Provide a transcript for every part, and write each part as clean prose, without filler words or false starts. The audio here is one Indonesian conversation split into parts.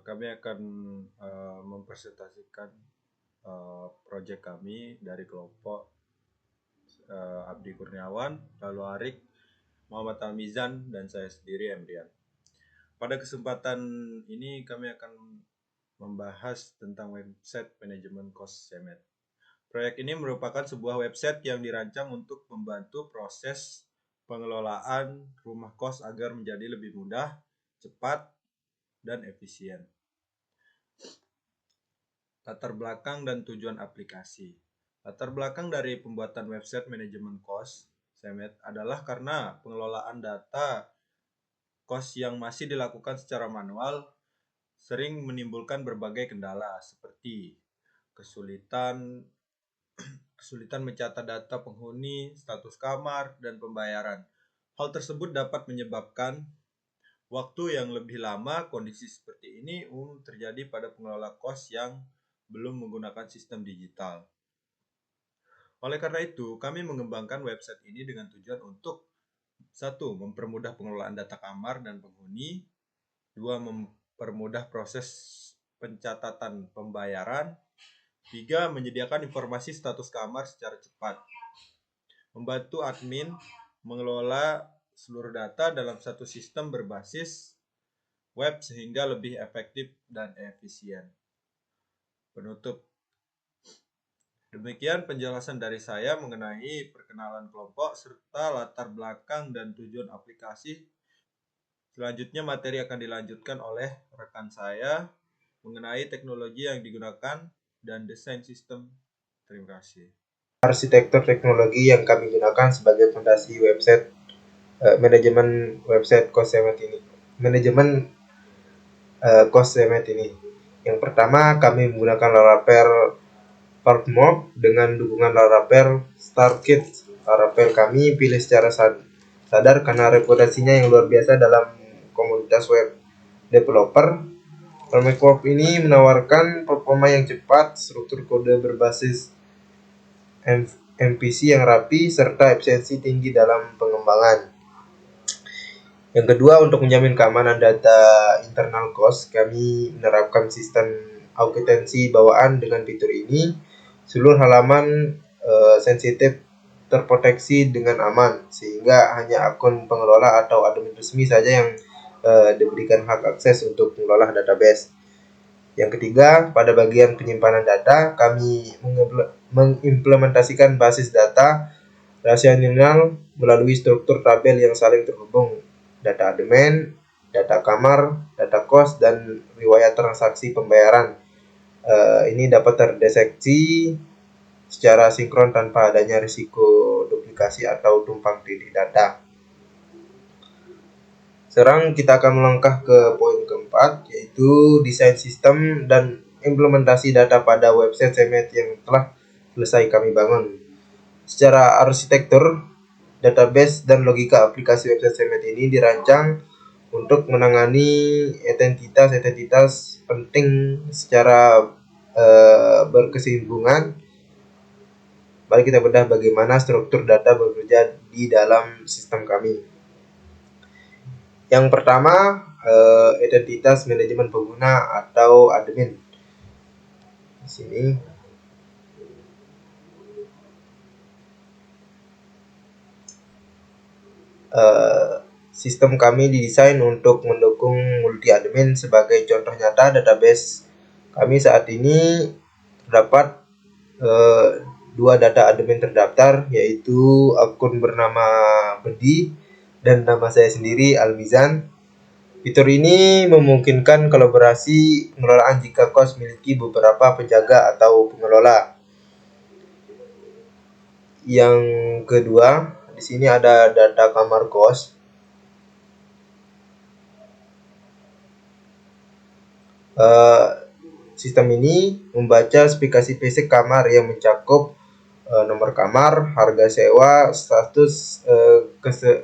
Kami akan mempresentasikan proyek kami dari kelompok Abdi Kurniawan, lalu Arik, Muhammad Almizan, dan saya sendiri Emrian. Pada kesempatan ini kami akan membahas tentang website manajemen kos Semet. Proyek ini merupakan sebuah website yang dirancang untuk membantu proses pengelolaan rumah kos agar menjadi lebih mudah, cepat, dan efisien. Latar belakang dan tujuan aplikasi. Latar belakang dari pembuatan website manajemen kos Semet adalah karena pengelolaan data kos yang masih dilakukan secara manual sering menimbulkan berbagai kendala seperti kesulitan mencatat data penghuni, status kamar, dan pembayaran. Hal tersebut dapat menyebabkan waktu yang lebih lama. Kondisi seperti ini umum terjadi pada pengelola kos yang belum menggunakan sistem digital. Oleh karena itu, kami mengembangkan website ini dengan tujuan untuk 1. Mempermudah pengelolaan data kamar dan penghuni. 2. Mempermudah proses pencatatan pembayaran. 3. Menyediakan informasi status kamar secara cepat. Membantu admin mengelola seluruh data dalam satu sistem berbasis web sehingga lebih efektif dan efisien. Penutup. Demikian penjelasan dari saya mengenai perkenalan kelompok serta latar belakang dan tujuan aplikasi. Selanjutnya materi akan dilanjutkan oleh rekan saya mengenai teknologi yang digunakan dan desain sistem. Terima kasih. Arsitektur teknologi yang kami gunakan sebagai fondasi website manajemen website kos Semet ini. Manajemen kos Semet ini. Yang pertama, kami menggunakan Laravel Portmob dengan dukungan Laravel StartKit. Laravel kami pilih secara sadar karena reputasinya yang luar biasa dalam komunitas web developer. Portmob ini menawarkan performa yang cepat, struktur kode berbasis MVC yang rapi, serta efisiensi tinggi dalam pengembangan. Yang kedua, untuk menjamin keamanan data internal kos, kami menerapkan sistem akuntansi bawaan. Dengan fitur ini, seluruh halaman sensitif terproteksi dengan aman, sehingga hanya akun pengelola atau admin resmi saja yang diberikan hak akses untuk mengelola database. Yang ketiga, pada bagian penyimpanan data, kami mengimplementasikan basis data relasional melalui struktur tabel yang saling terhubung. Data admin, data kamar, data kos, dan riwayat transaksi pembayaran. Ini dapat terdeteksi secara sinkron tanpa adanya risiko duplikasi atau tumpang tindih data. Sekarang kita akan melangkah ke poin keempat, yaitu desain sistem dan implementasi data pada website Semet yang telah selesai kami bangun. Secara arsitektur, database dan logika aplikasi website Semet ini dirancang untuk menangani identitas penting secara berkesinambungan. Mari kita bedah bagaimana struktur data bekerja di dalam sistem kami. Yang pertama, identitas manajemen pengguna atau admin. Di sini sistem kami didesain untuk mendukung multi admin. Sebagai contoh nyata, database kami saat ini terdapat 2 data admin terdaftar, yaitu akun bernama Bedi dan nama saya sendiri Almizan. Fitur ini memungkinkan kolaborasi pengelolaan jika kos memiliki beberapa penjaga atau pengelola. Yang kedua, di sini ada data kamar kos. Sistem ini membaca spesifikasi kamar yang mencakup nomor kamar, harga sewa, status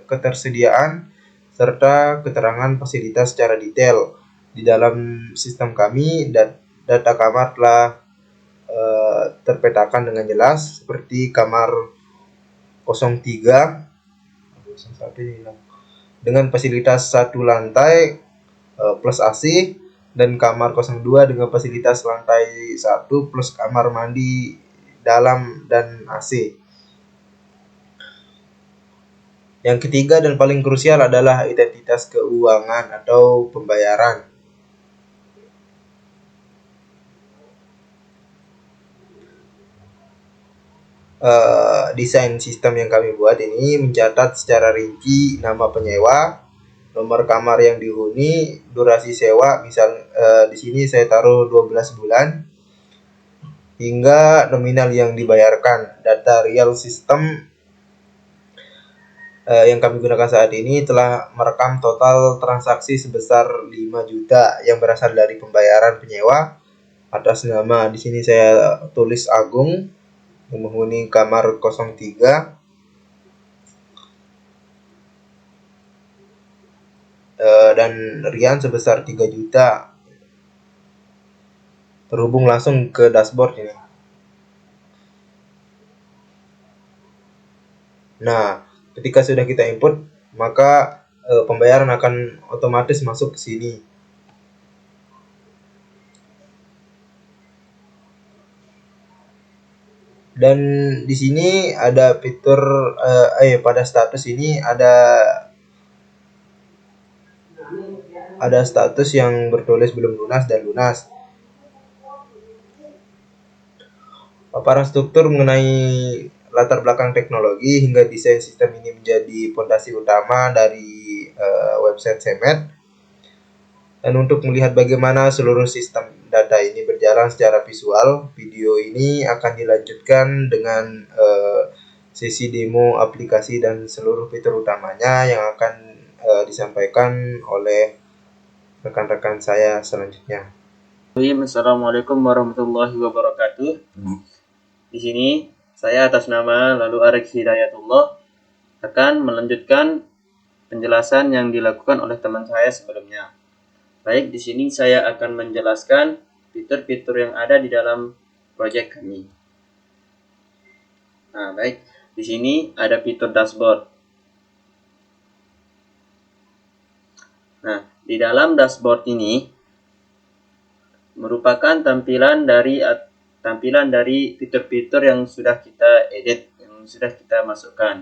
ketersediaan, serta keterangan fasilitas secara detail. Di dalam sistem kami, data kamar telah terpetakan dengan jelas, seperti kamar 03 dengan fasilitas 1 lantai plus AC, dan kamar 02 dengan fasilitas lantai 1 plus kamar mandi dalam dan AC. Yang ketiga dan paling krusial adalah identitas keuangan atau pembayaran. Desain sistem yang kami buat ini mencatat secara rinci nama penyewa, nomor kamar yang dihuni, durasi sewa, misal di sini saya taruh 12 bulan, hingga nominal yang dibayarkan. Data real sistem yang kami gunakan saat ini telah merekam total transaksi sebesar 5 juta yang berasal dari pembayaran penyewa atas nama, di sini saya tulis Agung, menghuni kamar 03, dan Rian sebesar 3 juta. Terhubung langsung ke dashboard ini. Nah, ketika sudah kita input, maka pembayaran akan otomatis masuk ke sini. Dan di sini ada fitur pada status ini ada status yang bertulis belum lunas dan lunas. Paparan struktur mengenai latar belakang teknologi hingga desain sistem ini menjadi fondasi utama dari website Semet. Dan untuk melihat bagaimana seluruh sistem data ini berjalan secara visual, video ini akan dilanjutkan dengan sesi demo aplikasi dan seluruh fitur utamanya yang akan disampaikan oleh rekan-rekan saya selanjutnya. Assalamualaikum warahmatullahi wabarakatuh. Di sini saya atas nama Lalu Arik Hidayatullah akan melanjutkan penjelasan yang dilakukan oleh teman saya sebelumnya. Baik, di sini saya akan menjelaskan fitur-fitur yang ada di dalam proyek kami. Nah, baik, di sini ada fitur dashboard. Nah, di dalam dashboard ini merupakan tampilan dari fitur-fitur yang sudah kita edit, yang sudah kita masukkan.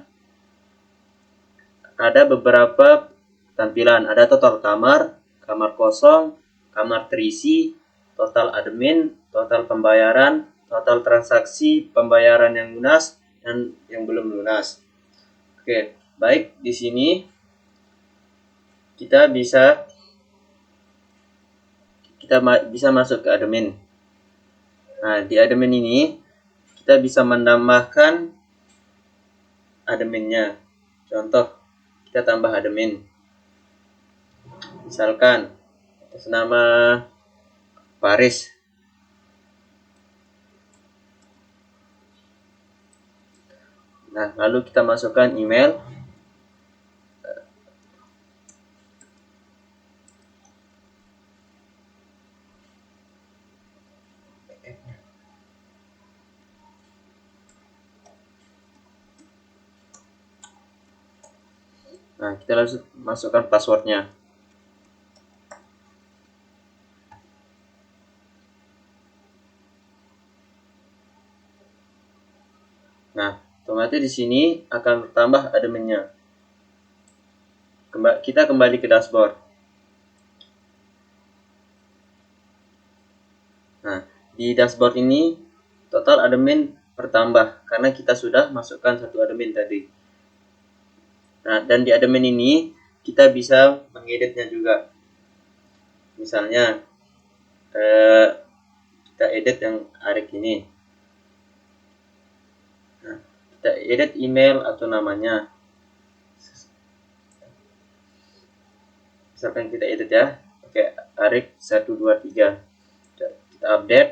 Ada beberapa tampilan, ada total kamar, kamar kosong, kamar terisi, total admin, total pembayaran, total transaksi, pembayaran yang lunas dan yang belum lunas. Oke, baik, di sini kita bisa masuk ke admin. Nah, di admin ini kita bisa menambahkan adminnya. Contoh, kita tambah admin. Misalkan atas nama Faris. Nah, lalu kita masukkan email. Nah, kita langsung masukkan passwordnya. Nah, otomatis di sini akan bertambah adminnya. Kita kembali ke dashboard. Nah, di dashboard ini total admin bertambah karena kita sudah masukkan satu admin tadi. Nah, dan di admin ini kita bisa mengeditnya juga. Misalnya kita edit yang Arik ini. Nah, kita edit email atau namanya. Misalkan kita edit ya, pakai Arik 123. Kita update.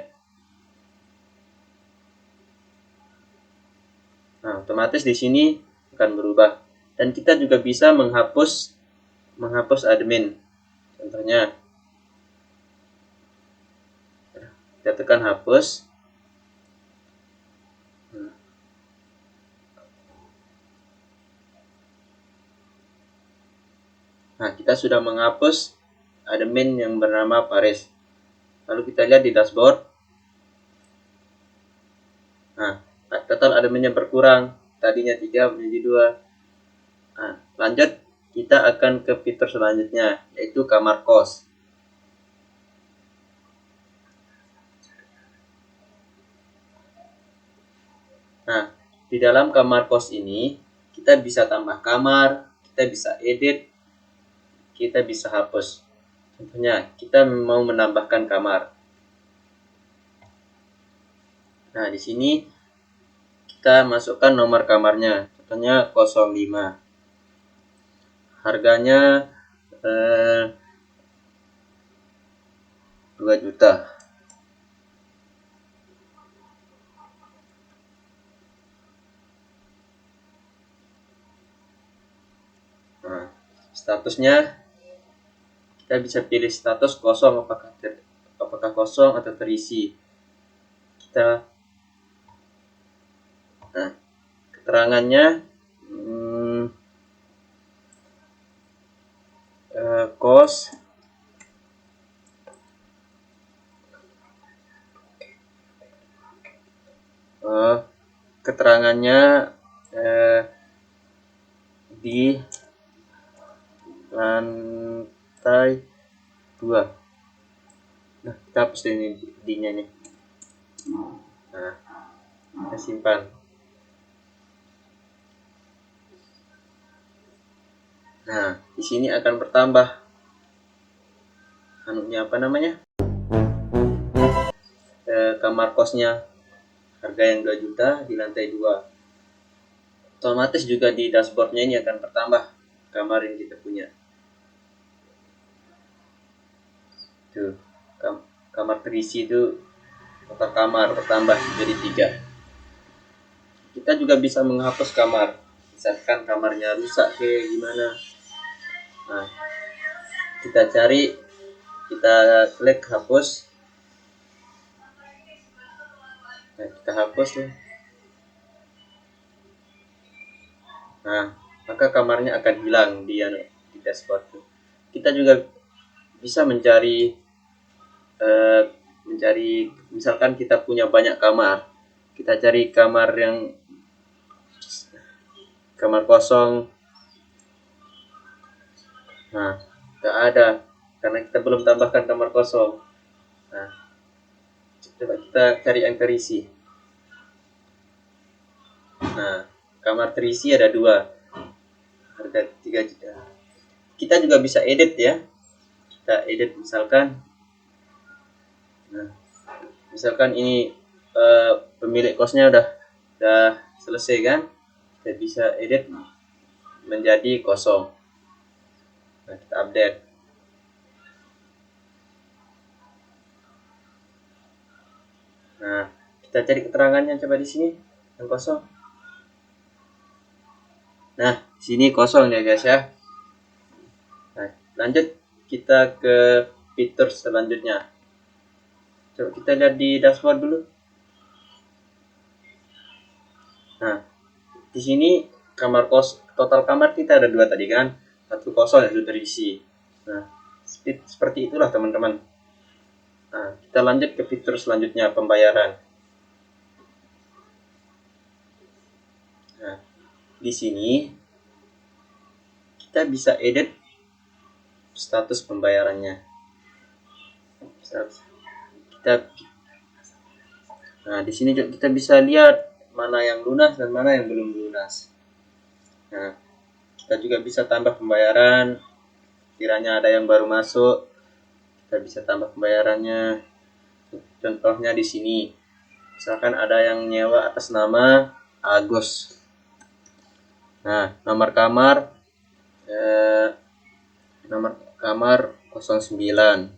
Nah, otomatis di sini akan berubah. Dan kita juga bisa menghapus admin. Contohnya, kita tekan hapus. Nah, kita sudah menghapus admin yang bernama Paris. Lalu kita lihat di dashboard. Nah, total adminnya berkurang, tadinya 3 menjadi 2. Nah, lanjut kita akan ke fitur selanjutnya, yaitu kamar kos. Nah, di dalam kamar kos ini kita bisa tambah kamar, kita bisa edit, kita bisa hapus. Contohnya kita mau menambahkan kamar. Nah, di sini kita masukkan nomor kamarnya, contohnya 05. Harganya 2 juta. Nah, statusnya kita bisa pilih status kosong, apakah kosong atau terisi. Nah, keterangannya kos keterangannya di lantai 2. Nah, kita hapus ini D-nya nih. Nah, kita simpan. Nah, di sini akan bertambah kamar kosnya, harga yang 2 juta di lantai 2. Otomatis juga di dashboardnya ini akan bertambah kamar yang kita punya. Tuh, kamar terisi itu total kamar bertambah jadi 3. Kita juga bisa menghapus kamar, misalkan kamarnya rusak kayak gimana. Nah, kita klik hapus. Nah, kita hapus nih. Nah, maka kamarnya akan hilang di dashboard. Kita juga bisa mencari misalkan kita punya banyak kamar, kita cari kamar kosong. Nah, tidak ada karena kita belum tambahkan kamar kosong. Nah, coba kita cari yang terisi. Nah, kamar terisi ada 2, harga 3 juta. Kita juga bisa edit ya. Kita edit misalkan. Nah, misalkan ini pemilik kosnya udah selesai kan, kita bisa edit menjadi kosong. Nah, kita update. Nah, kita cari keterangannya coba di sini yang kosong. Nah, di sini kosong ya guys ya. Nah, lanjut kita ke fitur selanjutnya. Coba kita lihat di dashboard dulu. Nah, di sini total kamar kita ada 2 tadi kan, 1 kosong dan 1 terisi. Nah, seperti itulah teman-teman. Nah, kita lanjut ke fitur selanjutnya, pembayaran. Nah, di sini kita bisa edit status pembayarannya. Nah, di sini juga kita bisa lihat mana yang lunas dan mana yang belum lunas. Nah, kita juga bisa tambah pembayaran. Kiranya ada yang baru masuk, kita bisa tambah pembayarannya. Contohnya di sini, misalkan ada yang nyewa atas nama Agus. Nah, nomor kamar 09.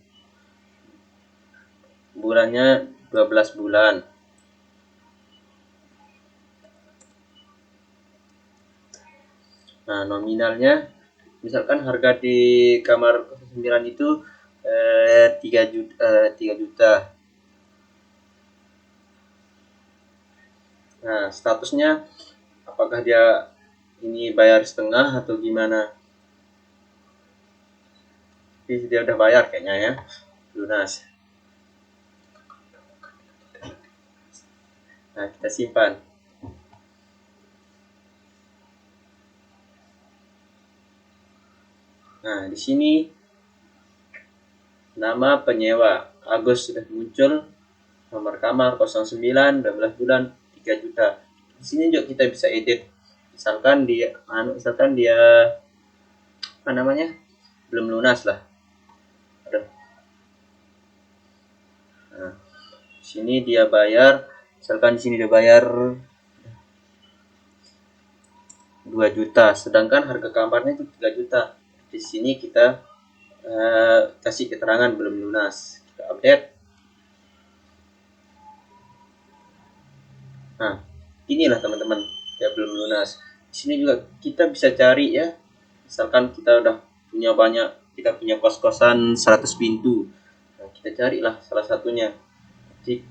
Bulannya 12 bulan. Nah, nominalnya misalkan harga di kamar 09 itu 3 juta. Nah, statusnya apakah dia ini bayar setengah atau gimana? dia udah bayar kayaknya ya, lunas. Nah, kita simpan. Nah, di sini nama penyewa Agus sudah muncul, nomor kamar 09, 12 bulan, 3 juta. Di sini juga kita bisa edit. Misalkan dia apa namanya? Belum lunas lah. Nah, di sini dia bayar, misalkan di sini dia bayar 2 juta, sedangkan harga kamarnya itu 3 juta. Di sini kita kasih keterangan belum lunas. Kita update. Nah, inilah teman-teman, ya belum lunas. Di sini juga kita bisa cari ya. Misalkan kita udah punya kita punya kos-kosan 100 pintu. Nah, kita carilah salah satunya. Jadi,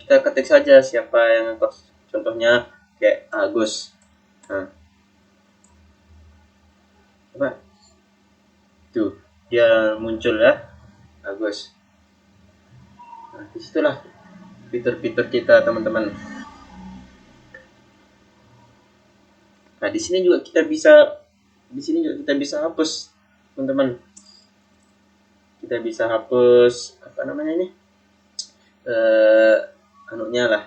kita ketik saja siapa yang kos. Contohnya kayak Agus. Nah, coba. Tuh, dia muncul ya, Agus. Nah, disitulah fitur-fitur kita teman-teman. Nah, di sini juga kita bisa hapus teman-teman. Kita bisa hapus apa namanya ini? Anunya lah.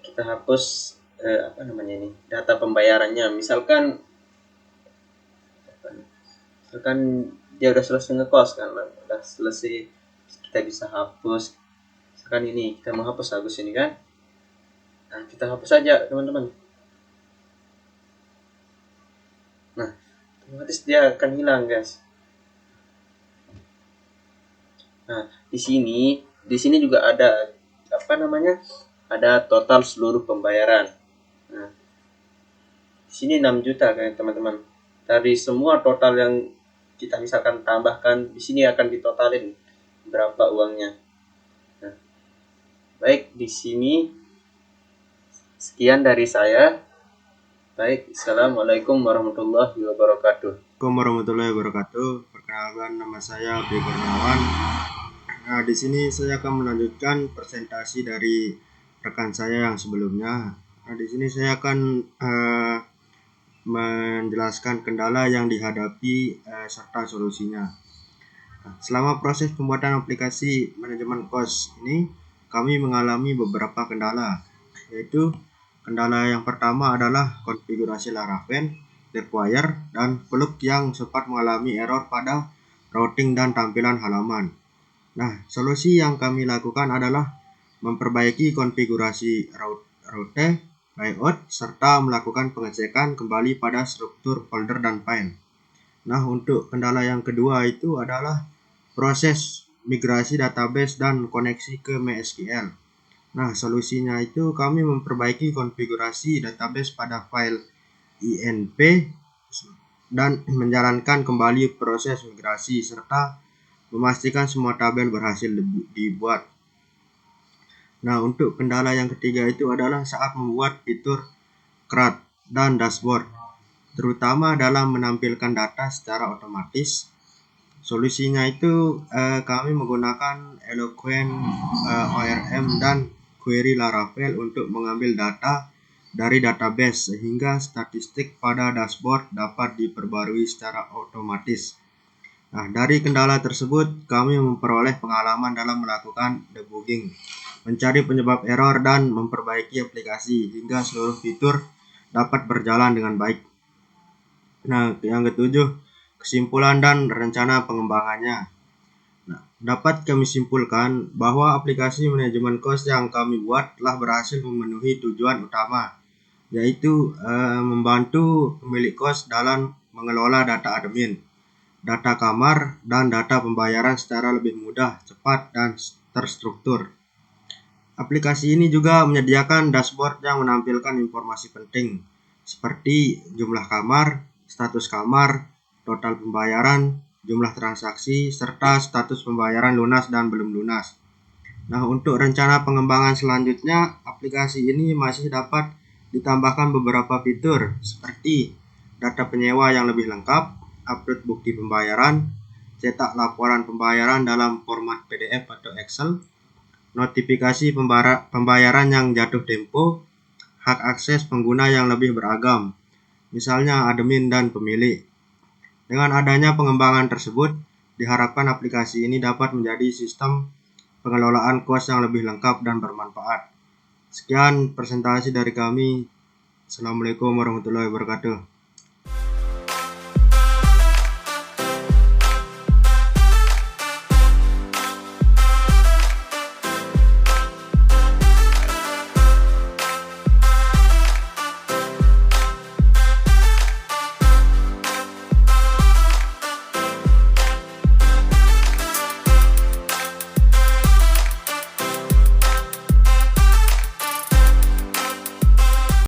Kita hapus apa namanya ini? Data pembayarannya. Misalkan dia udah selesai ngekos kan, udah selesai, kita bisa hapus. Misalkan ini kita menghapus Agus ini kan. Nah, kita hapus saja teman-teman. Nah, otomatis dia akan hilang guys. Nah, di sini juga ada apa namanya? Ada total seluruh pembayaran. Nah, di sini 6 juta kan teman-teman. Dari semua total yang kita misalkan tambahkan, di sini akan ditotalin berapa uangnya. Nah, baik, di sini sekian dari saya. Baik, assalamualaikum warahmatullahi wabarakatuh. Assalamualaikum warahmatullahi wabarakatuh. Perkenalkan, nama saya Abi Kurniawan. Nah, di sini saya akan melanjutkan presentasi dari rekan saya yang sebelumnya. Nah, di sini saya akan menjelaskan kendala yang dihadapi serta solusinya. Nah, selama proses pembuatan aplikasi manajemen kos ini, kami mengalami beberapa kendala, yaitu kendala yang pertama adalah konfigurasi Laravel, Livewire, dan Plug yang sempat mengalami error pada routing dan tampilan halaman. Nah, solusi yang kami lakukan adalah memperbaiki konfigurasi route, layout, serta melakukan pengecekan kembali pada struktur folder dan file. Nah, untuk kendala yang kedua itu adalah proses migrasi database dan koneksi ke MySQL. Nah, solusinya itu kami memperbaiki konfigurasi database pada file INP dan menjalankan kembali proses migrasi serta memastikan semua tabel berhasil dibuat. Nah, untuk kendala yang ketiga itu adalah saat membuat fitur CRUD dan dashboard, terutama dalam menampilkan data secara otomatis. Solusinya itu kami menggunakan Eloquent ORM dan query Laravel untuk mengambil data dari database sehingga statistik pada dashboard dapat diperbarui secara otomatis. Nah, dari kendala tersebut kami memperoleh pengalaman dalam melakukan debugging, mencari penyebab error, dan memperbaiki aplikasi hingga seluruh fitur dapat berjalan dengan baik. Nah, yang ketujuh, kesimpulan dan rencana pengembangannya. Nah, dapat kami simpulkan bahwa aplikasi manajemen kos yang kami buat telah berhasil memenuhi tujuan utama, yaitu membantu pemilik kos dalam mengelola data admin, data kamar, dan data pembayaran secara lebih mudah, cepat, dan terstruktur. Aplikasi ini juga menyediakan dashboard yang menampilkan informasi penting seperti jumlah kamar, status kamar, total pembayaran, jumlah transaksi, serta status pembayaran lunas dan belum lunas. Nah, untuk rencana pengembangan selanjutnya, aplikasi ini masih dapat ditambahkan beberapa fitur seperti data penyewa yang lebih lengkap, upload bukti pembayaran, cetak laporan pembayaran dalam format PDF atau Excel, notifikasi pembayaran yang jatuh tempo, hak akses pengguna yang lebih beragam, misalnya admin dan pemilik. Dengan adanya pengembangan tersebut, diharapkan aplikasi ini dapat menjadi sistem pengelolaan kos yang lebih lengkap dan bermanfaat. Sekian presentasi dari kami. Assalamualaikum warahmatullahi wabarakatuh.